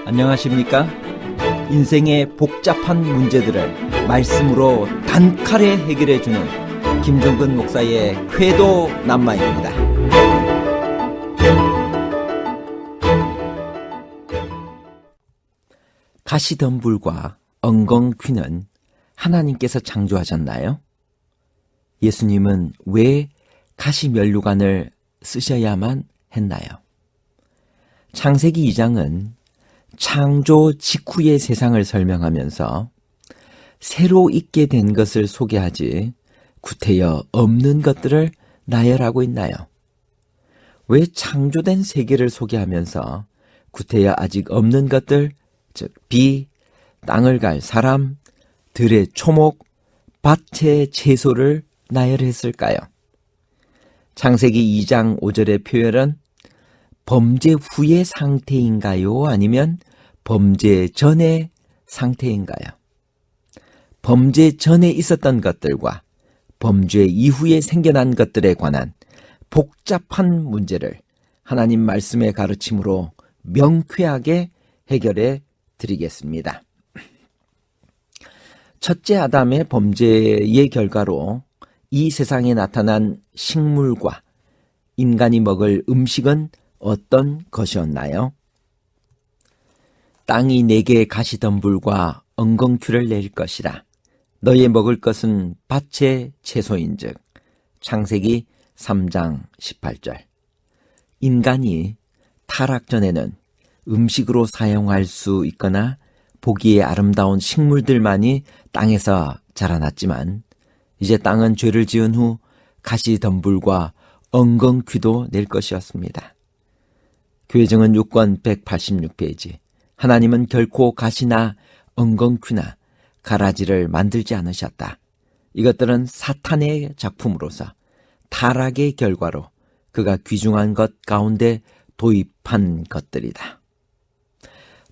안녕하십니까? 인생의 복잡한 문제들을 말씀으로 단칼에 해결해주는 김종근 목사의 쾌도 남마입니다. 가시덤불과 엉겅퀴는 하나님께서 창조하셨나요? 예수님은 왜 가시면류관을 쓰셔야만 했나요? 창세기 2장은 창조 직후의 세상을 설명하면서 새로 있게 된 것을 소개하지 구태여 없는 것들을 나열하고 있나요? 왜 창조된 세계를 소개하면서 구태여 아직 없는 것들, 즉 비, 땅을 갈 사람, 들의 초목, 밭의 채소를 나열했을까요? 창세기 2장 5절의 표현은 범죄 후의 상태인가요? 아니면 범죄 전의 상태인가요? 범죄 전에 있었던 것들과 범죄 이후에 생겨난 것들에 관한 복잡한 문제를 하나님 말씀의 가르침으로 명쾌하게 해결해 드리겠습니다. 첫째 아담의 범죄의 결과로 이 세상에 나타난 식물과 인간이 먹을 음식은 어떤 것이었나요? 땅이 내게 가시덤불과 엉겅퀴를 낼 것이라. 너의 먹을 것은 밭의 채소인즉. 창세기 3장 18절. 인간이 타락 전에는 음식으로 사용할 수 있거나 보기에 아름다운 식물들만이 땅에서 자라났지만 이제 땅은 죄를 지은 후 가시덤불과 엉겅퀴도 낼 것이었습니다. 교회정은 6권 186페이지. 하나님은 결코 가시나 엉겅퀴나 가라지를 만들지 않으셨다. 이것들은 사탄의 작품으로서 타락의 결과로 그가 귀중한 것 가운데 도입한 것들이다.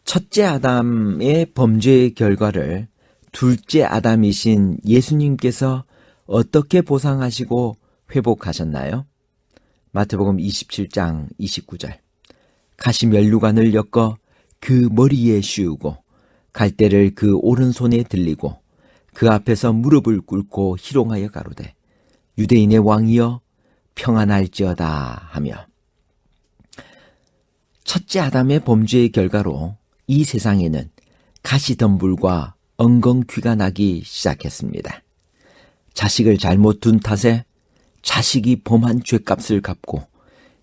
첫째 아담의 범죄의 결과를 둘째 아담이신 예수님께서 어떻게 보상하시고 회복하셨나요? 마태복음 27장 29절. 가시면류관을 엮어 그 머리에 씌우고 갈대를 그 오른손에 들리고 그 앞에서 무릎을 꿇고 희롱하여 가로되 유대인의 왕이여 평안할지어다 하며. 첫째 아담의 범죄의 결과로 이 세상에는 가시덤불과 엉겅퀴가 나기 시작했습니다. 자식을 잘못 둔 탓에 자식이 범한 죄값을 갚고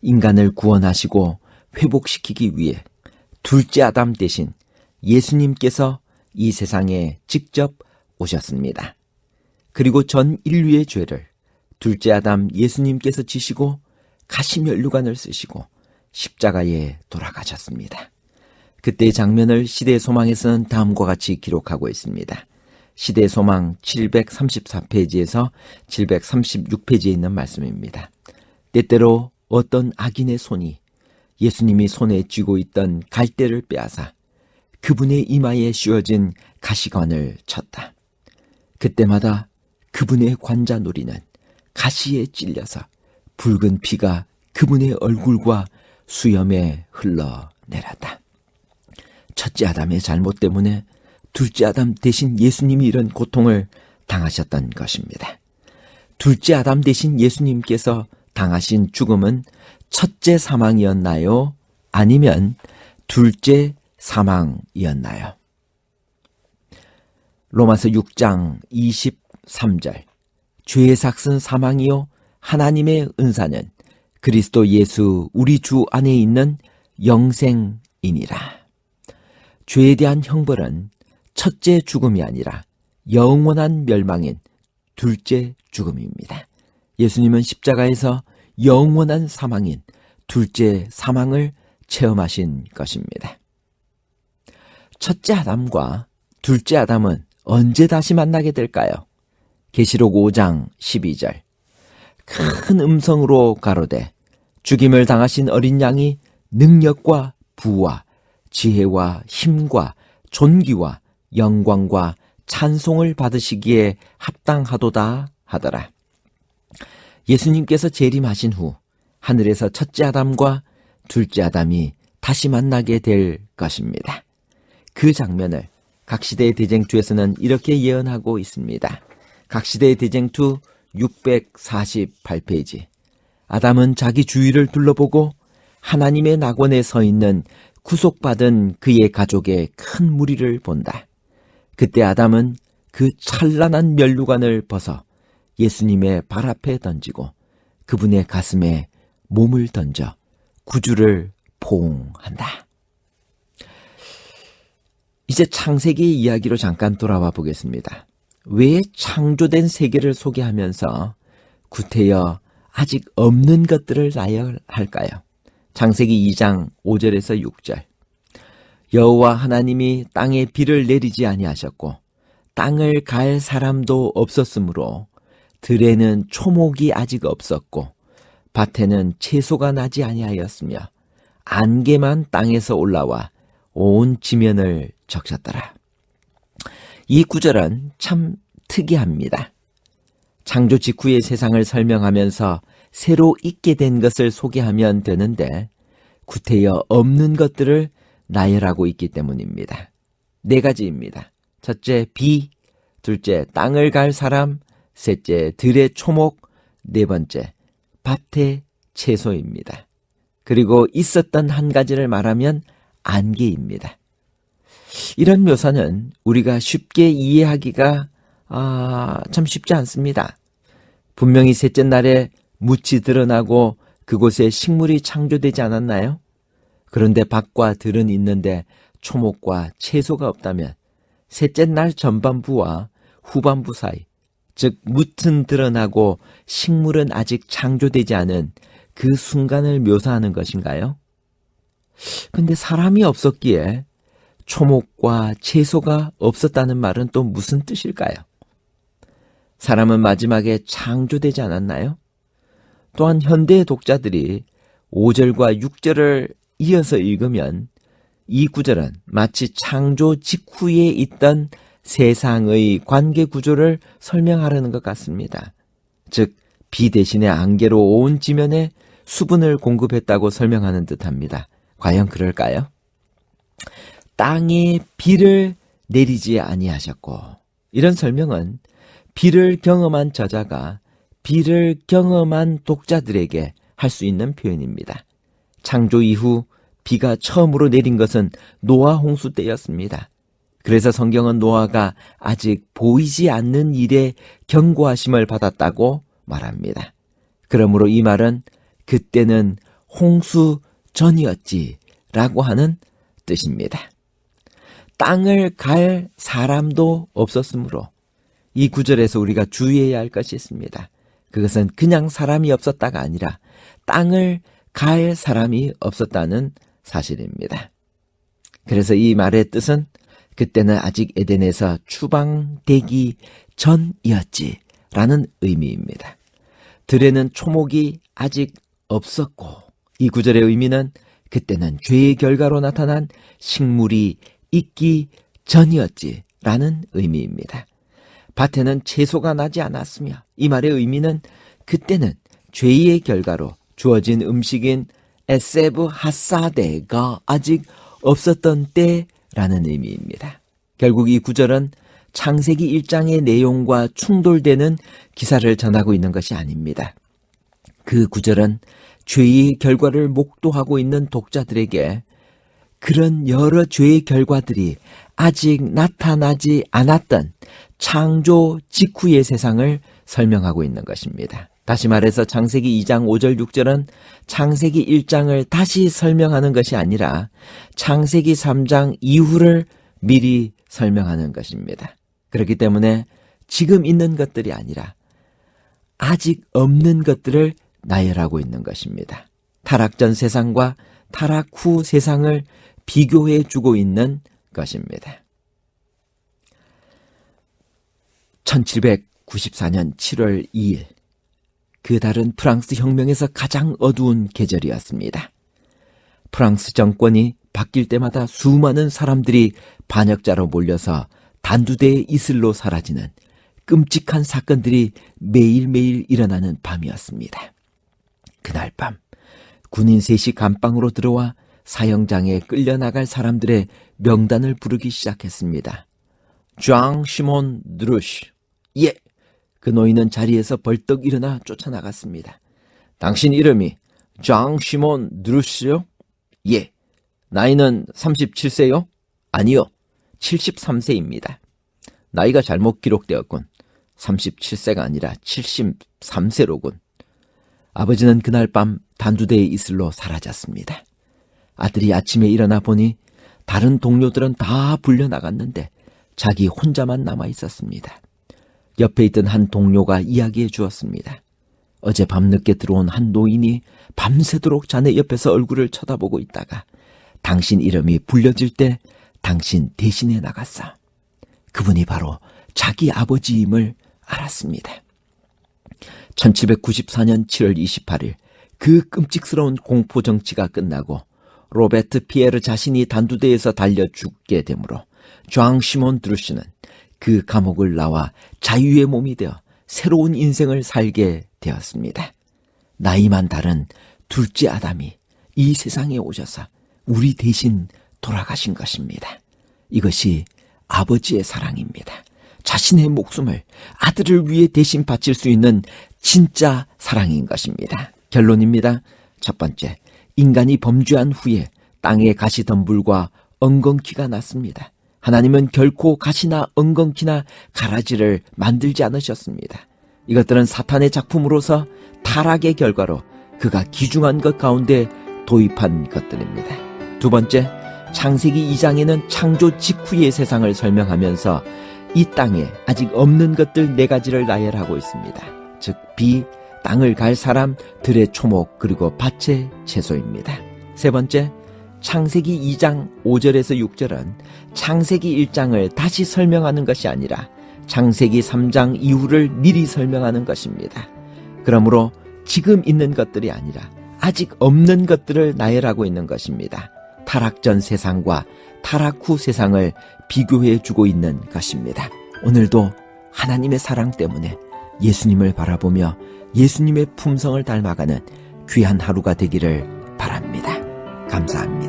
인간을 구원하시고 회복시키기 위해 둘째 아담 대신 예수님께서 이 세상에 직접 오셨습니다. 그리고 전 인류의 죄를 둘째 아담 예수님께서 지시고 가시면류관을 쓰시고 십자가에 돌아가셨습니다. 그때의 장면을 시대의 소망에서는 다음과 같이 기록하고 있습니다. 시대의 소망 734페이지에서 736페이지에 있는 말씀입니다. 때때로 어떤 악인의 손이 예수님이 손에 쥐고 있던 갈대를 빼앗아 그분의 이마에 씌워진 가시관을 쳤다. 그때마다 그분의 관자놀이는 가시에 찔려서 붉은 피가 그분의 얼굴과 수염에 흘러내렸다. 첫째 아담의 잘못 때문에 둘째 아담 대신 예수님이 이런 고통을 당하셨던 것입니다. 둘째 아담 대신 예수님께서 당하신 죽음은 첫째 사망이었나요? 아니면 둘째 사망이었나요? 로마서 6장 23절. 죄의 삭은 사망이요 하나님의 은사는 그리스도 예수 우리 주 안에 있는 영생이니라. 죄에 대한 형벌은 첫째 죽음이 아니라 영원한 멸망인 둘째 죽음입니다. 예수님은 십자가에서 영원한 사망인 둘째 사망을 체험하신 것입니다. 첫째 아담과 둘째 아담은 언제 다시 만나게 될까요? 계시록 5장 12절. 큰 음성으로 가로되 죽임을 당하신 어린 양이 능력과 부와 지혜와 힘과 존귀와 영광과 찬송을 받으시기에 합당하도다 하더라. 예수님께서 재림하신 후 하늘에서 첫째 아담과 둘째 아담이 다시 만나게 될 것입니다. 그 장면을 각시대의 대쟁투에서는 이렇게 예언하고 있습니다. 각시대의 대쟁투 648페이지. 아담은 자기 주위를 둘러보고 하나님의 낙원에 서 있는 구속받은 그의 가족의 큰 무리를 본다. 그때 아담은 그 찬란한 면류관을 벗어 예수님의 발 앞에 던지고 그분의 가슴에 몸을 던져 구주를 포옹한다. 이제 창세기 이야기로 잠깐 돌아와 보겠습니다. 왜 창조된 세계를 소개하면서 구태여 아직 없는 것들을 나열할까요? 창세기 2장 5절에서 6절. 여호와 하나님이 땅에 비를 내리지 아니하셨고 땅을 갈 사람도 없었으므로 들에는 초목이 아직 없었고 밭에는 채소가 나지 아니하였으며 안개만 땅에서 올라와 온 지면을 적셨더라. 이 구절은 참 특이합니다. 창조 직후의 세상을 설명하면서 새로 있게 된 것을 소개하면 되는데 구태여 없는 것들을 나열하고 있기 때문입니다. 4가지입니다. 첫째, 비. 둘째, 땅을 갈 사람. 셋째, 들의 초목. 4번째, 밭의 채소입니다. 그리고 있었던 한 가지를 말하면 안개입니다. 이런 묘사는 우리가 쉽게 이해하기가 참 쉽지 않습니다. 분명히 셋째 날에 묻이 드러나고 그곳에 식물이 창조되지 않았나요? 그런데 밭과 들은 있는데 초목과 채소가 없다면 셋째 날 전반부와 후반부 사이, 즉 묻은 드러나고 식물은 아직 창조되지 않은 그 순간을 묘사하는 것인가요? 근데 사람이 없었기에 초목과 채소가 없었다는 말은 또 무슨 뜻일까요? 사람은 마지막에 창조되지 않았나요? 또한 현대의 독자들이 5절과 6절을 이어서 읽으면 이 구절은 마치 창조 직후에 있던 세상의 관계 구조를 설명하려는 것 같습니다. 즉, 비 대신에 안개로 온 지면에 수분을 공급했다고 설명하는 듯합니다. 과연 그럴까요? 땅에 비를 내리지 아니하셨고, 이런 설명은 비를 경험한 저자가 비를 경험한 독자들에게 할 수 있는 표현입니다. 창조 이후 비가 처음으로 내린 것은 노아 홍수 때였습니다. 그래서 성경은 노아가 아직 보이지 않는 일에 경고하심을 받았다고 말합니다. 그러므로 이 말은 그때는 홍수 전이었지 라고 하는 뜻입니다. 땅을 갈 사람도 없었으므로 이 구절에서 우리가 주의해야 할 것이 있습니다. 그것은 그냥 사람이 없었다가 아니라 땅을 갈 사람이 없었다는 사실입니다. 그래서 이 말의 뜻은 그때는 아직 에덴에서 추방되기 전이었지 라는 의미입니다. 들에는 초목이 아직 없었고, 이 구절의 의미는 그때는 죄의 결과로 나타난 식물이 있기 전이었지 라는 의미입니다. 밭에는 채소가 나지 않았으며, 이 말의 의미는 그때는 죄의 결과로 주어진 음식인 에세브 핫사데가 아직 없었던 때라는 의미입니다. 결국 이 구절은 창세기 1장의 내용과 충돌되는 기사를 전하고 있는 것이 아닙니다. 그 구절은 죄의 결과를 목도하고 있는 독자들에게 그런 여러 죄의 결과들이 아직 나타나지 않았던 창조 직후의 세상을 설명하고 있는 것입니다. 다시 말해서 창세기 2장 5절 6절은 창세기 1장을 다시 설명하는 것이 아니라 창세기 3장 이후를 미리 설명하는 것입니다. 그렇기 때문에 지금 있는 것들이 아니라 아직 없는 것들을 나열하고 있는 것입니다. 타락 전 세상과 타락 후 세상을 비교해 주고 있는 것입니다. 1794년 7월 2일, 그 달은 프랑스 혁명에서 가장 어두운 계절이었습니다. 프랑스 정권이 바뀔 때마다 수많은 사람들이 반역자로 몰려서 단두대의 이슬로 사라지는 끔찍한 사건들이 매일매일 일어나는 밤이었습니다. 그날 밤 군인 셋이 감방으로 들어와 사형장에 끌려나갈 사람들의 명단을 부르기 시작했습니다. 장 시몬 드루시. 예! 그 노인은 자리에서 벌떡 일어나 쫓아나갔습니다. 당신 이름이 장 시몬 드루시요? 예. 나이는 37세요? 아니요. 73세입니다. 나이가 잘못 기록되었군. 37세가 아니라 73세로군. 아버지는 그날 밤 단두대의 이슬로 사라졌습니다. 아들이 아침에 일어나 보니 다른 동료들은 다 불려나갔는데 자기 혼자만 남아 있었습니다. 옆에 있던 한 동료가 이야기해 주었습니다. 어제 밤늦게 들어온 한 노인이 밤새도록 자네 옆에서 얼굴을 쳐다보고 있다가 당신 이름이 불려질 때 당신 대신에 나갔어. 그분이 바로 자기 아버지임을 알았습니다. 1794년 7월 28일 그 끔찍스러운 공포 정치가 끝나고 로베트 피에르 자신이 단두대에서 달려 죽게 되므로 장 시몬 드루시는 그 감옥을 나와 자유의 몸이 되어 새로운 인생을 살게 되었습니다. 나이만 다른 둘째 아담이 이 세상에 오셔서 우리 대신 돌아가신 것입니다. 이것이 아버지의 사랑입니다. 자신의 목숨을 아들을 위해 대신 바칠 수 있는 진짜 사랑인 것입니다. 결론입니다. 첫 번째, 인간이 범죄한 후에 땅에 가시덤불과 엉겅퀴가 났습니다. 하나님은 결코 가시나 엉겅퀴나 가라지를 만들지 않으셨습니다. 이것들은 사탄의 작품으로서 타락의 결과로 그가 기중한 것 가운데 도입한 것들입니다. 두 번째, 창세기 2장에는 창조 직후의 세상을 설명하면서 이 땅에 아직 없는 것들 4가지를 나열하고 있습니다. 즉 비, 땅을 갈 사람, 들의 초목, 그리고 밭의 채소입니다. 세 번째, 창세기 2장 5절에서 6절은 창세기 1장을 다시 설명하는 것이 아니라 창세기 3장 이후를 미리 설명하는 것입니다. 그러므로 지금 있는 것들이 아니라 아직 없는 것들을 나열하고 있는 것입니다. 타락 전 세상과 타락 후 세상을 비교해 주고 있는 것입니다. 오늘도 하나님의 사랑 때문에 예수님을 바라보며 예수님의 품성을 닮아가는 귀한 하루가 되기를 바랍니다. 감사합니다.